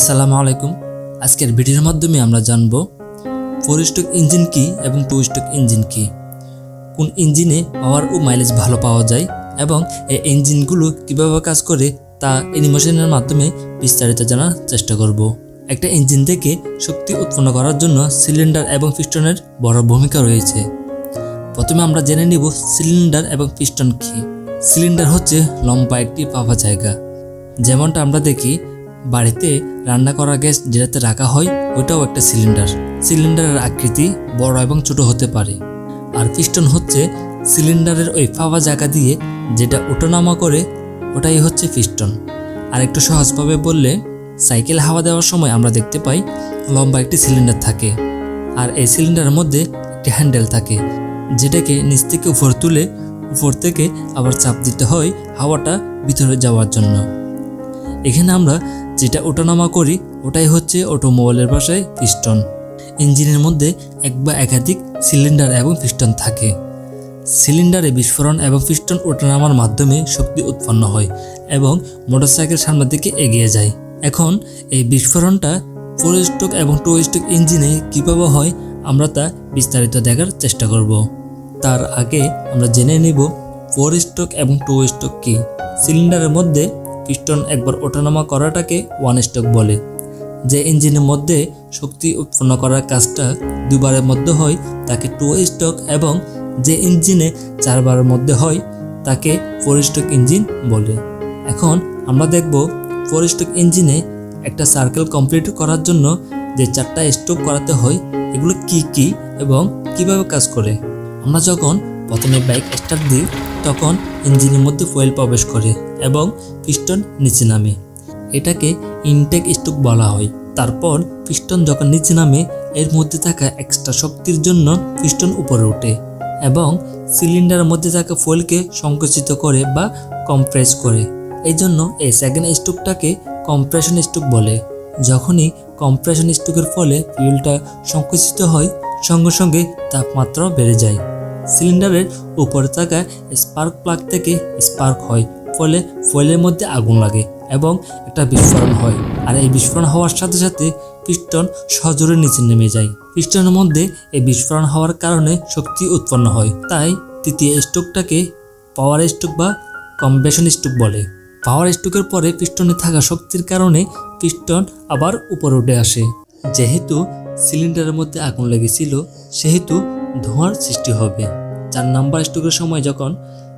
আসসালামু আলাইকুম। আজকের ভিডিওর মাধ্যমে আমরা জানব 4 স্ট্রোক ইঞ্জিন কি এবং 2 স্ট্রোক ইঞ্জিন কি, কোন ইঞ্জিনে পাওয়ার ও মাইলেজ ভালো পাওয়া যায় এবং এই ইঞ্জিনগুলো কিভাবে কাজ করে তা অ্যানিমেশনের মাধ্যমে বিস্তারিত জানার চেষ্টা করব। একটা ইঞ্জিন থেকে শক্তি উৎপন্ন করার জন্য সিলিন্ডার এবং পিস্টনের বড় ভূমিকা রয়েছে। প্রথমে আমরা জেনে নিব সিলিন্ডার এবং পিস্টন কি। সিলিন্ডার হচ্ছে লম্বা একটি পাফা জায়গা, যেমনটা আমরা দেখি বাড়িতে রান্না করা গ্যাস যেটাতে রাখা হয় ওটাও একটা সিলিন্ডার। সিলিন্ডারের আকৃতি বড় এবং ছোট হতে পারে। আর পিস্টন হচ্ছে সিলিন্ডারের ওই ফাঁপা জায়গা দিয়ে যেটা ওঠানামা করে, ওটাই হচ্ছে পিস্টন। আর একটু সহজভাবে বললে, সাইকেল হাওয়া দেওয়ার সময় আমরা দেখতে পাই লম্বা একটি সিলিন্ডার থাকে, আর এই সিলিন্ডারের মধ্যে একটি হ্যান্ডেল থাকে যেটাকে নিচ থেকে উপর তুলে উপর থেকে আবার চাপ দিতে হয় হাওয়াটা ভিতরে যাওয়ার জন্য। এখানে আমরা যেটা ওঠানামা করি ওটাই হচ্ছে অটোমোবাইলের ভাষায় পিস্টন। ইঞ্জিনের মধ্যে এক বা একাধিক সিলিন্ডার এবং পিস্টন থাকে। সিলিন্ডারে বিস্ফোরণ এবং পিস্টন ওঠানামার মাধ্যমে শক্তি উৎপন্ন হয় এবং মোটরসাইকেল সামনের দিকে এগিয়ে যায়। এখন এই বিস্ফোরণটা 4 স্ট্রোক এবং 2 স্ট্রোক ইঞ্জিনে কীভাবে হয় আমরা তা বিস্তারিত দেখার চেষ্টা করব। তার আগে আমরা জেনে নিব 4 স্ট্রোক এবং 2 স্ট্রোক কি। সিলিন্ডারের মধ্যে পিস্টন একবার ওঠানামা করাটাকে 1 স্ট্রোক বলে। যে ইঞ্জিনের মধ্যে শক্তি উৎপন্ন করার কাজটা দুবারের মধ্যে হয় তাকে 2 স্ট্রোক, এবং যে ইঞ্জিনে 4 বারের মধ্যে হয় তাকে 4 স্ট্রোক ইঞ্জিন বলে। এখন আমরা দেখব 4 স্ট্রোক ইঞ্জিনে একটা সার্কেল কমপ্লিট করার জন্য যে 4টা স্ট্রোক করাতে হয় এগুলো কি কি এবং কিভাবে কাজ করে। আমরা যখন প্রথমে বাইক স্টার্ট দিই তখন ইঞ্জিনের মধ্যে ফুয়েল প্রবেশ করে এবং পিস্টন নিচে নামে, এটাকে ইনটেক স্ট্রোক বলা হয়। তারপর পিস্টন যখন নিচে নামে এর মধ্যে থাকা এক্সট্রা শক্তির জন্য পিস্টন উপরে ওঠে এবং সিলিন্ডারের মধ্যে থাকা ফুয়েলকে সংকুচিত করে বা কম্প্রেস করে। এই জন্য এই সেকেন্ড স্ট্রোকটাকে কম্প্রেশন স্ট্রোক বলে। যখনই কম্প্রেশন স্ট্রোকের ফলে ফুয়েলটা সংকুচিত হয় সঙ্গে সঙ্গে তাপমাত্রাও বেড়ে যায়। সিলিন্ডারের উপরে থাকা স্পার্ক প্লাগ থেকে স্পার্ক হয়, ফলে ফুয়েলের মধ্যে আগুন লাগে এবং একটা বিস্ফোরণ হয়। আর এই বিস্ফোরণ হওয়ার সাথে সাথে পিস্টন সজোরে নিচে নেমে যায়। পিস্টনের মধ্যে এই বিস্ফোরণ হওয়ার কারণে শক্তি উৎপন্ন হয়, তাই তৃতীয় স্ট্রোকটাকে পাওয়ার স্ট্রোক বা কম্প্রেশন স্ট্রোক বলে। পাওয়ার স্ট্রোকের পরে পিস্টনে থাকা শক্তির কারণে পিস্টন আবার উপরে উঠে আসে। যেহেতু সিলিন্ডারের মধ্যে আগুন লেগেছিল সেহেতু ধোঁয়ার সৃষ্টি হবে। 4 নাম্বার স্ট্রোকের সময় যখন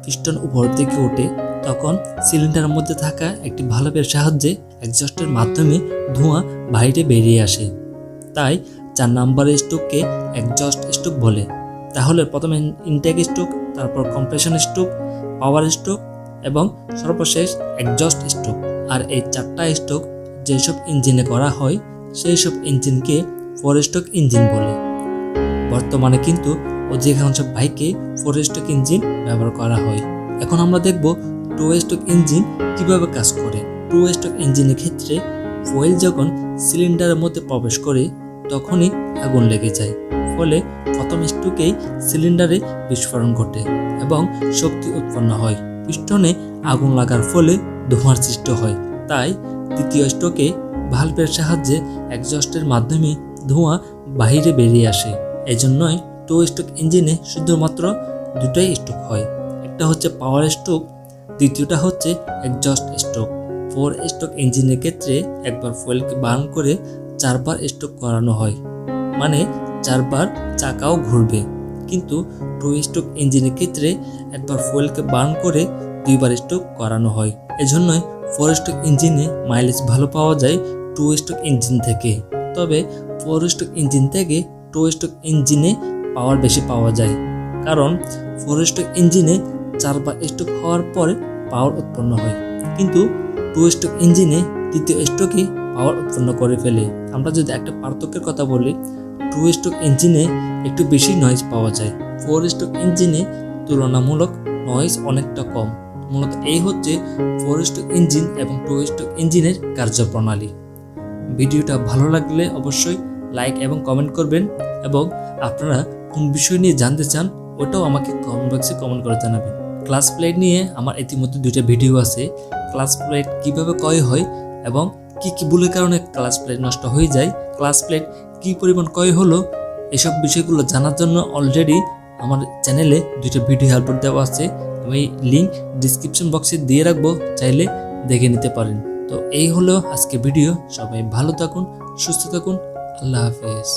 পিস্টন উপর দিকে ওঠে তখন সিলিন্ডারের মধ্যে থাকা একটি ভালভের সাহায্যে এক্সজস্টের মাধ্যমে ধোঁয়া বাইরে বেরিয়ে আসে, তাই 4 নাম্বার স্ট্রোককে এক্সজস্ট স্ট্রোক বলে। তাহলে প্রথমে ইনটেক স্ট্রোক, তারপর কম্প্রেশন স্ট্রোক, পাওয়ার স্ট্রোক এবং সর্বশেষ এক্সজস্ট স্ট্রোক। আর এই 4টা স্ট্রোক যেসব ইঞ্জিনে করা হয় সেই সব ইঞ্জিনকে 4 স্ট্রোক ইঞ্জিন বলে। বর্তমানে কিন্তু অধিকাংশ বাইকে 4 স্ট্রোক ইঞ্জিন ব্যবহার করা হয়। এখন আমরা দেখব 2 স্ট্রোক ইঞ্জিন কিভাবে কাজ করে। 2 স্ট্রোক ইঞ্জিনের ক্ষেত্রে ফুয়েল যখন সিলিন্ডারের মধ্যে প্রবেশ করে তখনই আগুন লেগে যায়, ফলে প্রথম স্ট্রোকেই সিলিন্ডারে বিস্ফোরণ ঘটে এবং শক্তি উৎপন্ন হয়। পিস্টনে আগুন লাগার ফলে ধোঁয়ার সৃষ্টি হয়, তাই দ্বিতীয় স্ট্রোকে ভালভের সাহায্যে এক্সজস্টের মাধ্যমে ধোঁয়া বাহিরে বেরিয়ে আসে। এজন্যই 2 স্ট্রোক ইঞ্জিনে শুধুমাত্র 2টাই স্ট্রোক হয়, একটা হচ্ছে পাওয়ার স্ট্রোক, দ্বিতীয়টা হচ্ছে এক্সজস্ট স্ট্রোক। 4 স্ট্রোক ইঞ্জিনের ক্ষেত্রে একবার ফুয়েলকে বার্ন করে 4 বার স্ট্রোক করানো হয়, মানে 4 বার চাকাও ঘুরবে। কিন্তু 2 স্ট্রোক ইঞ্জিনের ক্ষেত্রে একবার ফুয়েলকে বার্ন করে 2 বার স্ট্রোক করানো হয়। এজন্যই 4 স্ট্রোক ইঞ্জিনে মাইলেজ ভালো পাওয়া যায় 2 স্ট্রোক ইঞ্জিন থেকে। তবে 4 স্ট্রোক ইঞ্জিন থেকে 2 স্ট্রোক ইঞ্জিনে পাওয়ার বেশি পাওয়া যায়, কারণ 4 স্ট্রোক ইঞ্জিনে 4 বার স্ট্রোক হওয়ার পরে পাওয়ার উৎপন্ন হয়, কিন্তু 2 স্ট্রোক ইঞ্জিনে তৃতীয় স্ট্রোকে পাওয়ার উৎপন্ন করে ফেলে। আমরা যদি একটা পার্থক্যের কথা বলি, 2 স্ট্রোক ইঞ্জিনে একটু বেশি নয়েজ পাওয়া যায়, 4 স্ট্রোক ইঞ্জিনে তুলনামূলক নয়েজ অনেকটা কম। মূলত এই হচ্ছে 4 স্ট্রোক ইঞ্জিন এবং 2 স্ট্রোক ইঞ্জিনের কার্যপ্রণালী। ভিডিওটা ভালো লাগলে অবশ্যই লাইক এবং কমেন্ট করবেন, এবং আপনারা কোন বিষয় নিয়ে জানতে চান ওটাও আমাকে কমেন্ট বক্সে কমেন্ট করে জানাবেন। ক্লাস প্লেট নিয়ে আমার ইতিমধ্যে 2টা ভিডিও আছে। ক্লাস প্লেট কীভাবে ক্ষয় হয় এবং কি কি ভুলের কারণে ক্লাস প্লেট নষ্ট হয়ে যায়, ক্লাস প্লেট কি পরিমাণ ক্ষয় হলো, এসব বিষয়গুলো জানার জন্য অলরেডি আমার চ্যানেলে 2টা ভিডিও হেল্পার দেওয়া আছে। আমি লিঙ্ক ডিসক্রিপশন বক্সে দিয়ে রাখবো, চাইলে দেখে নিতে পারেন। তো এই হলো আজকে ভিডিও। সবাই ভালো থাকুন, সুস্থ থাকুন, আল্লাহ হাফেজ।